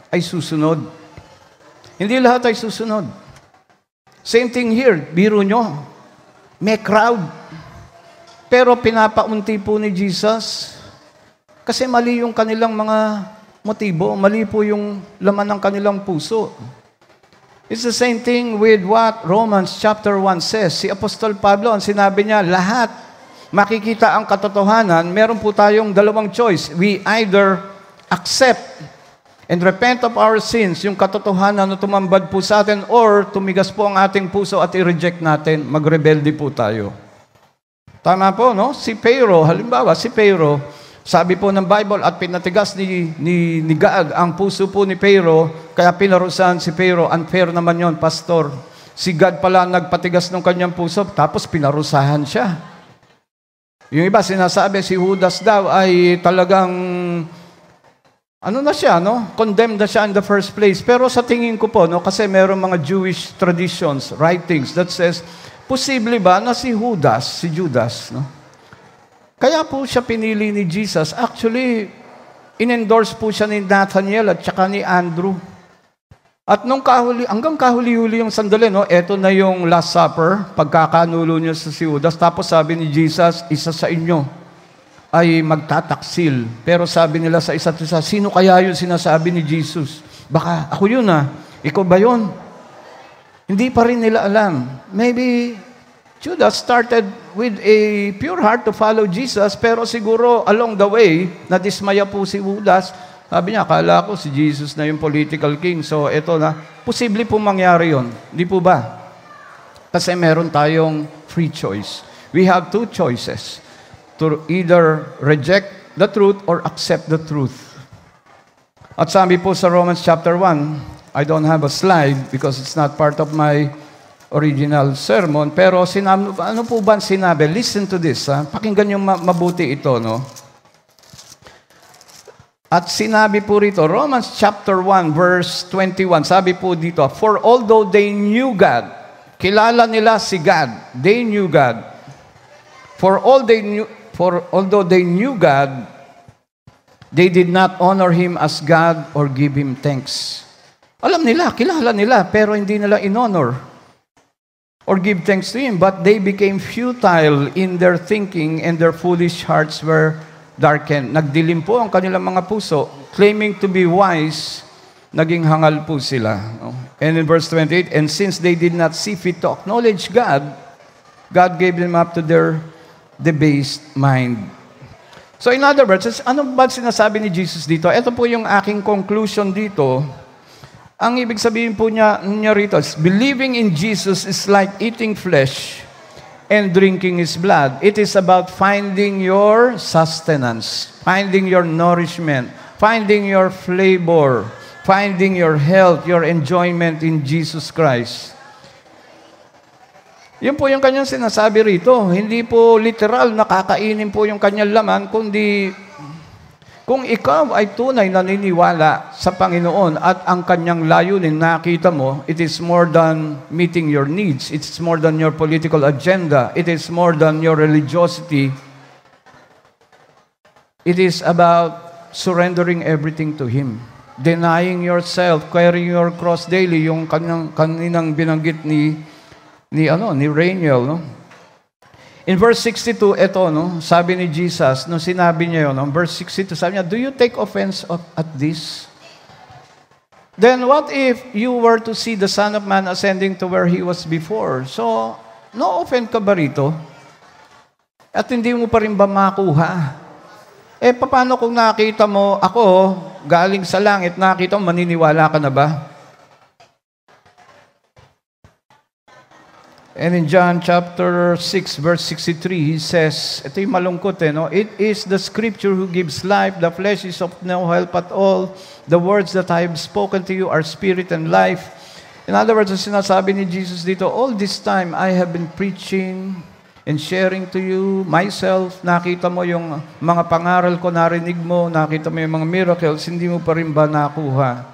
ay susunod. Hindi lahat ay susunod. Same thing here, biro nyo. May crowd. Pero pinapaunti po ni Jesus. Kasi mali yung kanilang mga motibo, mali po yung laman ng kanilang puso. It's the same thing with what Romans chapter 1 says. Si Apostol Pablo, ang sinabi niya, lahat makikita ang katotohanan, meron po tayong dalawang choice. We either accept and repent of our sins, yung katotohanan na tumambad po sa atin, or tumigas po ang ating puso at i-reject natin, magrebelde po tayo. Tama po, no? Si Pharaoh, halimbawa, sabi po ng Bible, at pinatigas ni Gaag ang puso po ni Pharaoh, kaya pinarusahan si Pharaoh. Unfair naman yon, pastor. Si God pala nagpatigas ng kanyang puso, tapos pinarusahan siya. Yung iba sinasabi, si Judas daw ay talagang, condemned na siya in the first place. Pero sa tingin ko po, kasi meron mga Jewish traditions, writings, that says, posible ba na si Judas, kaya po siya pinili ni Jesus. Actually, in-endorse po siya ni Nathaniel at saka ni Andrew. At hanggang kahuli-huli yung sandali, eto na yung Last Supper, pagkakanulo niya sa si Judas. Tapos sabi ni Jesus, isa sa inyo ay magtataksil. Pero sabi nila sa isa't isa, sino kaya yun sinasabi ni Jesus? Baka ako yun Ikaw ba yun? Hindi pa rin nila alam. Maybe Judas started with a pure heart to follow Jesus, pero siguro along the way, nadismaya po si Judas. Sabi niya, akala ko si Jesus na yung political king. So eto na, posible po mangyari yon. Di po ba? Kasi meron tayong free choice. We have two choices. To either reject the truth or accept the truth. At sabi po sa Romans chapter 1, I don't have a slide because it's not part of my original sermon, pero ano po ba sinabi? Listen to this, pakinggan niyo mabuti ito, At sinabi po rito, Romans chapter 1, verse 21, sabi po dito, for although they knew God, kilala nila si God, they knew God. For although they knew God, they did not honor Him as God or give Him thanks. Alam nila, kilala nila, pero hindi nila in-honor or give thanks to Him, but they became futile in their thinking and their foolish hearts were darkened. Nagdilim po ang kanilang mga puso, claiming to be wise, naging hangal po sila. And in verse 28, and since they did not see fit to acknowledge God, God gave them up to their debased mind. So in other words, ano ba sinasabi ni Jesus dito? Ito po yung aking conclusion dito. Ang ibig sabihin po niya rito is, believing in Jesus is like eating flesh and drinking His blood. It is about finding your sustenance, finding your nourishment, finding your flavor, finding your health, your enjoyment in Jesus Christ. Yun po yung kanyang sinasabi rito. Hindi po literal na kakainin po yung kanyang laman, kundi kung ikaw ay tunay naniniwala sa Panginoon at ang kanyang layunin nakita mo, it is more than meeting your needs. It's more than your political agenda. It is more than your religiosity. It is about surrendering everything to Him. Denying yourself, carrying your cross daily, yung kaninang binanggit ni Rainiel, no? In verse 62, ito, no, sabi ni Jesus, no, sinabi niya yun, no, verse 62, sabi niya, do you take offense at this? Then what if you were to see the Son of Man ascending to where He was before? So, no-offend ka ba rito? At hindi mo pa rin ba makuha? Paano kung nakita mo, ako, galing sa langit, nakita mo, maniniwala ka na ba? And in John chapter 6, verse 63, He says, ito yung malungkot, no? It is the Scripture who gives life. The flesh is of no help at all. The words that I have spoken to you are spirit and life. In other words, sinasabi ni Jesus dito, all this time I have been preaching and sharing to you myself. Nakita mo yung mga pangaral ko, narinig mo, nakita mo yung mga miracles, hindi mo pa rin ba nakuha?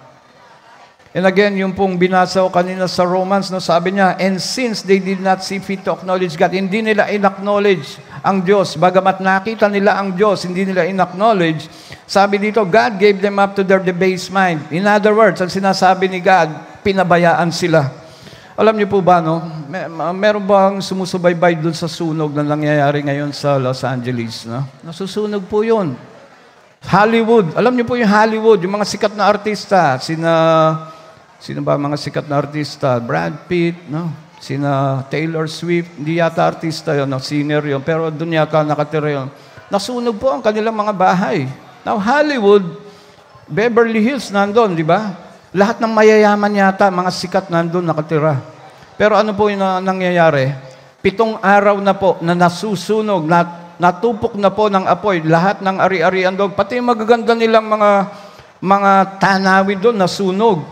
And again, yung pong binasa ko kanina sa Romans, no, sabi niya, and since they did not see fit to acknowledge God, hindi nila in-acknowledge ang Diyos. Bagamat nakita nila ang Diyos, hindi nila in-acknowledge. Sabi dito, God gave them up to their debased mind. In other words, ang sinasabi ni God, pinabayaan sila. Alam niyo po ba, no? Meron bang sumusubaybay dun sa sunog na nangyayari ngayon sa Los Angeles? No? Nasusunog po yun. Hollywood. Alam niyo po yung Hollywood, yung mga sikat na artista, sino ba mga sikat na artista? Brad Pitt, no? Sina Taylor Swift, hindi yata artista yun, no? Singer yun, pero doon yata nakatira yun. Nasunog po ang kanilang mga bahay. Now, Hollywood, Beverly Hills nandun, di ba? Lahat ng mayayaman yata, mga sikat nandun nakatira. Pero ano po yung nangyayari? 7 araw na po na nasusunog, natupok na po ng apoy, lahat ng ari-arian doon, pati magaganda nilang mga tanawin doon, nasunog.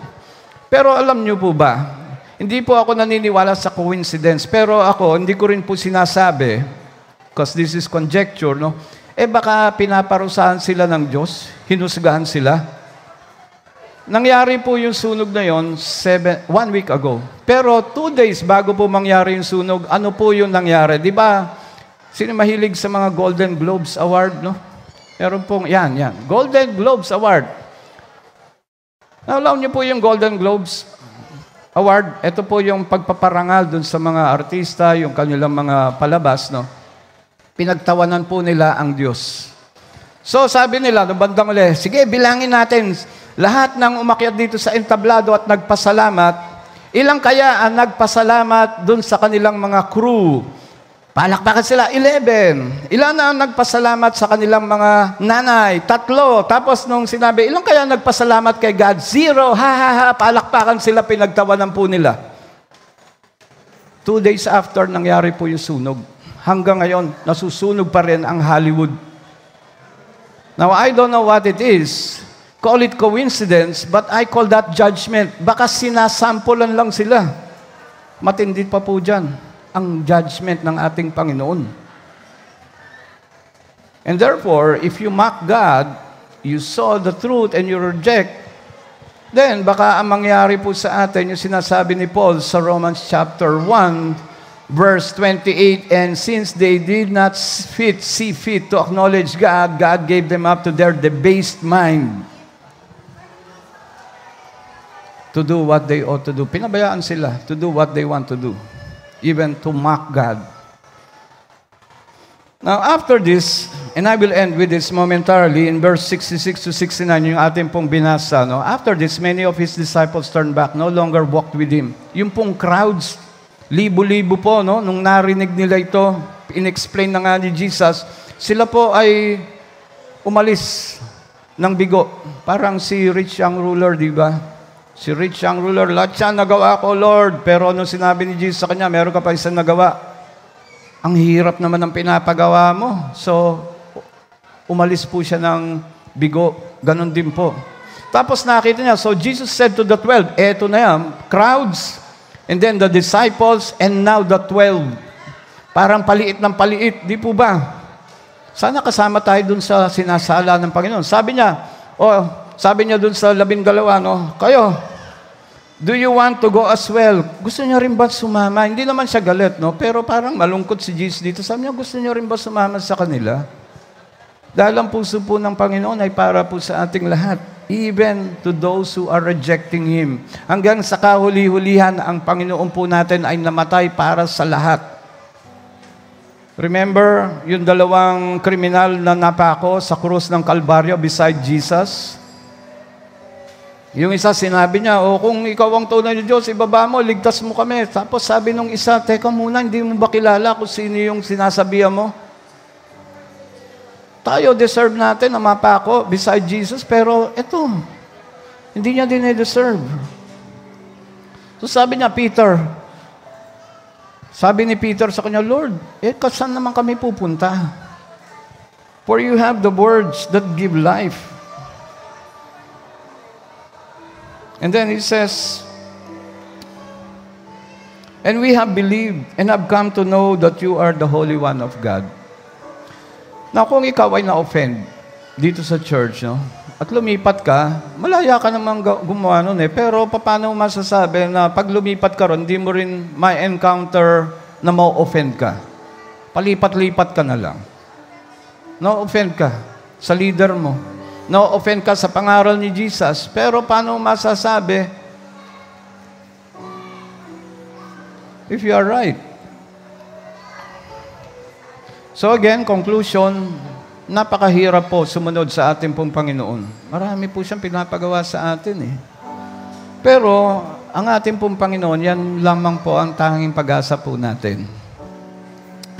Pero alam niyo po ba, hindi po ako naniniwala sa coincidence, pero ako, hindi ko rin po sinasabi, because this is conjecture, no? Baka pinaparusahan sila ng Diyos, hinusgahan sila. Nangyari po yung sunog na yon 1 week ago. Pero 2 days bago po mangyari yung sunog, ano po yung nangyari? Di ba, sino mahilig sa mga Golden Globes Award, no? Meron pong, yan. Golden Globes Award. Alam niyo po yung Golden Globes Award, ito po yung pagpaparangal dun sa mga artista, yung kanilang mga palabas, no? Pinagtawanan po nila ang Diyos. So sabi nila, no, bandang uli, sige, bilangin natin, lahat ng umakyat dito sa entablado at nagpasalamat, ilang kaya ang nagpasalamat dun sa kanilang mga crew? Palakpakan sila, 11. Ilan na ang nagpasalamat sa kanilang mga nanay? 3. Tapos nung sinabi, ilan kaya nagpasalamat kay God? 0. Ha. Palakpakan sila, pinagtawanan po nila. 2 days after, nangyari po yung sunog. Hanggang ngayon, nasusunog pa rin ang Hollywood. Now, I don't know what it is. Call it coincidence, but I call that judgment. Baka sinasampulan lang sila. Matindi pa po dyan ang judgment ng ating Panginoon. And therefore, if you mock God, you saw the truth and you reject, then baka ang mangyari po sa atin yung sinasabi ni Paul sa Romans chapter 1, verse 28, and since they did not see fit to acknowledge God, God gave them up to their debased mind to do what they ought to do. Pinabayaan sila to do what they want to do, even to mock God. Now, after this, and I will end with this momentarily, in verse 66 to 69, yung ating pong binasa, no? After this, many of His disciples turned back, no longer walked with Him. Yung pong crowds, libo-libo po, no? Nung narinig nila ito, in-explain na nga ni Jesus, sila po ay umalis ng bigo. Parang si rich young ruler, di ba? Si rich young ruler, lahat siya nagawa ko, Lord. Pero nung sinabi ni Jesus sa kanya, meron ka pa isang nagawa. ang hirap naman ng pinapagawa mo. So, umalis po siya ng bigo. Ganon din po. Tapos nakita niya, so Jesus said to the 12, eto na yan, crowds, and then the disciples, and now the 12. Parang paliit ng paliit, di po ba? Sana kasama tayo dun sa sinasala ng Panginoon. Sabi niya dun sa 12, no, kayo, do you want to go as well? Gusto niya rin ba sumama? Hindi naman siya galit, no? Pero parang malungkot si Jesus dito. Sabi niya, gusto niya rin ba sumama sa kanila? Dahil ang puso po ng Panginoon ay para po sa ating lahat. Even to those who are rejecting Him. Hanggang sa kahuli-hulihan, ang Panginoon po natin ay namatay para sa lahat. Remember, yung 2 kriminal na napako sa krus ng Kalbaryo beside Jesus? Yung isa, sinabi niya, kung ikaw ang tunay ng Diyos, ibaba mo, ligtas mo kami. Tapos sabi nung isa, teka muna, hindi mo ba kilala kung sino yung sinasabihan mo? Tayo, deserve natin na mapako beside Jesus, pero ito, hindi niya din deserve. So sabi niya, Peter, sabi ni Peter sa kanya, Lord, saan naman kami pupunta? For you have the words that give life. And then he says, and we have believed and have come to know that you are the Holy One of God. Now, kung ikaw ay na-offend dito sa church, no, at lumipat ka, malaya ka naman gumawa nun eh. Pero paano masasabi na pag lumipat ka ron, hindi mo rin may encounter na ma-offend ka? Palipat-lipat ka na lang. No-offend ka sa leader mo. No-offend ka sa pangaral ni Jesus. Pero paano masasabi if you are right? So again, conclusion, napakahirap po sumunod sa ating pong Panginoon. Marami po siyang pinapagawa sa atin eh. Pero ang ating pong Panginoon, yan lamang po ang tanging pag-asa po natin.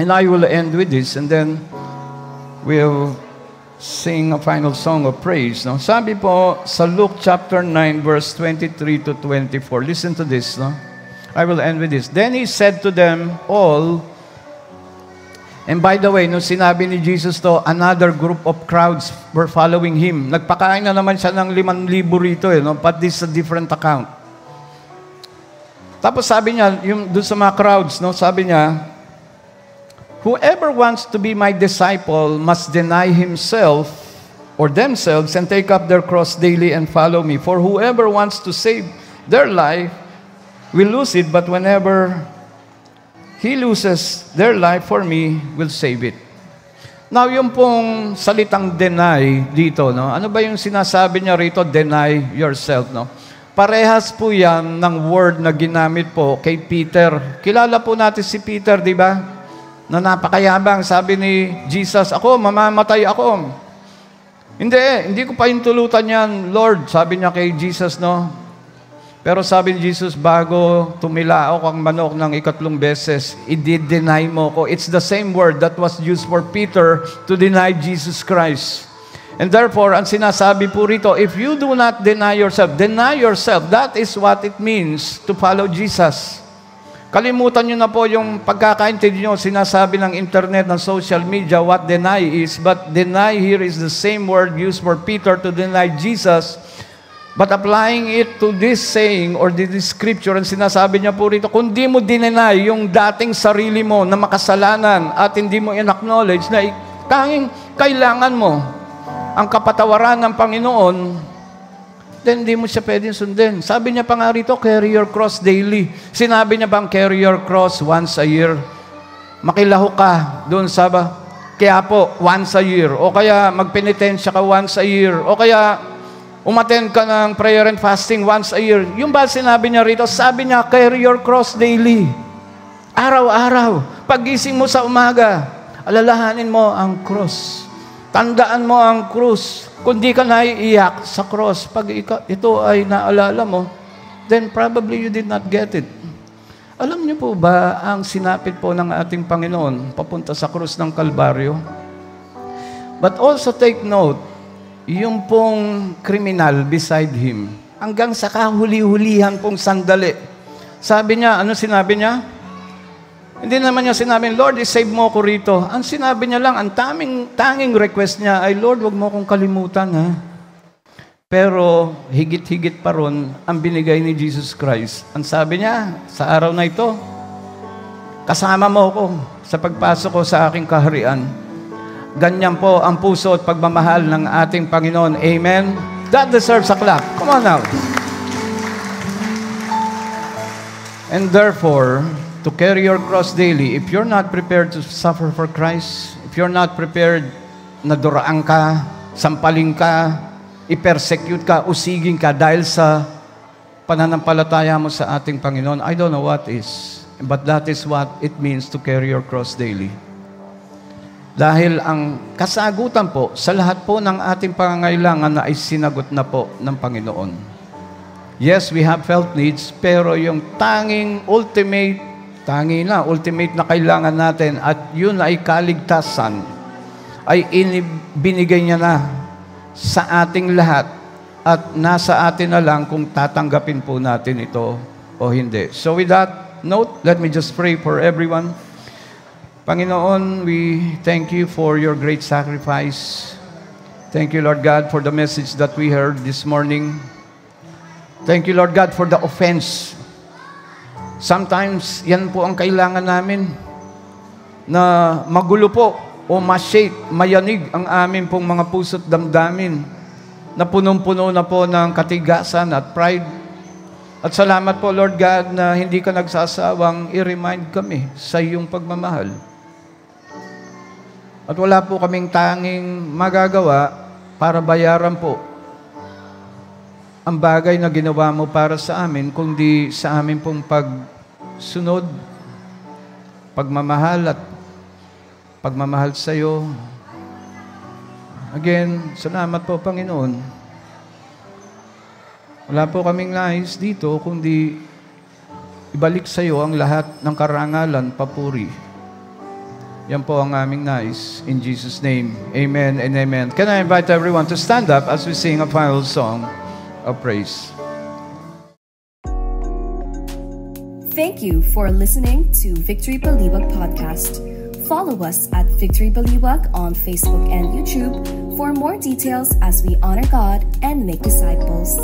And I will end with this and then we'll sing a final song of praise. No? Sabi po sa Luke chapter 9 verse 23 to 24. Listen to this. No? I will end with this. Then he said to them all, and by the way, nung sinabi ni Jesus to, another group of crowds were following Him. Nagpakain na naman siya ng 5,000 rito eh, no? But this is a different account. Tapos sabi niya, yung doon sa mga crowds, no? Sabi niya, whoever wants to be my disciple must deny himself or themselves and take up their cross daily and follow me. For whoever wants to save their life will lose it, but whenever he loses their life for me, will save it. Now, yung pong salitang deny dito, no? Ano ba yung sinasabi niya rito? Deny yourself, no? Parehas po yan ng word na ginamit po kay Peter. Kilala po natin si Peter, di ba? Na napakayabang. Sabi ni Jesus, ako, mamamatay ako. Hindi ko pa yung tulutan yan, Lord. Sabi niya kay Jesus, no? Pero sabi ni Jesus, bago tumilaok ang manok ng 3 beses, i-deny mo ko. It's the same word that was used for Peter to deny Jesus Christ. And therefore, ang sinasabi po rito, if you do not deny yourself. That is what it means to follow Jesus. Kalimutan nyo na po yung pagkakaintindi nyo, sinasabi ng internet, ng social media, what deny is. But deny here is the same word used for Peter to deny Jesus. But applying it to this saying or this scripture, ang sinasabi niya po rito, kung di mo dinenay yung dating sarili mo na makasalanan at hindi mo in-acknowledge na tanging kailangan mo ang kapatawaran ng Panginoon, then hindi mo siya pwedeng sundin. Sabi niya pa nga rito, carry your cross daily. Sinabi niya bang carry your cross once a year? Makilaho ka doon sa kaya po, once a year. O kaya magpenitensya ka once a year. O kaya umattend ka ng prayer and fasting once a year. Yung ba sinabi niya rito? Sabi niya, carry your cross daily. Araw-araw. Pagising mo sa umaga, alalahanin mo ang cross. Tandaan mo ang cross. Kung di ka naiiyak sa cross, pag ito ay naalala mo, then probably you did not get it. Alam niyo po ba ang sinapit po ng ating Panginoon papunta sa krus ng Kalbaryo? But also take note, yung pong kriminal beside him, hanggang sa kahuli-hulihan pong sandali. Sabi niya, ano sinabi niya? Hindi naman niya sinabi, Lord, isave mo ko rito. Ang sinabi niya lang, ang tanging request niya ay, Lord, wag mo akong kalimutan, ha? Pero higit-higit pa ron ang binigay ni Jesus Christ. Ang sabi niya, sa araw na ito, kasama mo ako sa pagpasok ko sa aking kaharian. Ganyan po ang puso at pagmamahal ng ating Panginoon. Amen? That deserves a clap. Come on now. And therefore, to carry your cross daily, if you're not prepared to suffer for Christ, if you're not prepared na duraan ka, sampaling ka, i-persecute ka, usigin ka dahil sa pananampalataya mo sa ating Panginoon, I don't know what is. But that is what it means to carry your cross daily. Dahil ang kasagutan po sa lahat po ng ating pangangailangan na ay sinagot na po ng Panginoon. Yes, we have felt needs, pero yung ultimate na kailangan natin at yun ay kaligtasan, ay binigay niya na sa ating lahat at nasa atin na lang kung tatanggapin po natin ito o hindi. So with that note, let me just pray for everyone. Panginoon, we thank you for your great sacrifice. Thank you, Lord God, for the message that we heard this morning. Thank you, Lord God, for the offense. Sometimes, yan po ang kailangan namin, na magulo po o ma-shake, mayanig ang amin pong mga puso't damdamin, na punong-puno na po ng katigasan at pride. At salamat po, Lord God, na hindi ka nagsasawang i-remind kami sa iyong pagmamahal. At wala po kaming tanging magagawa para bayaran po ang bagay na ginawa mo para sa amin, kundi sa amin pong pagsunod, pagmamahal at pagmamahal sa iyo. Again, salamat po, Panginoon. Wala po kaming nais dito, kundi ibalik sa iyo ang lahat ng karangalan, papuri. Yan po ang aming nais. In Jesus' name, amen and amen. Can I invite everyone to stand up as we sing a final song of praise? Thank you for listening to Victory Baliwag Podcast. Follow us at Victory Baliwag on Facebook and YouTube for more details as we honor God and make disciples.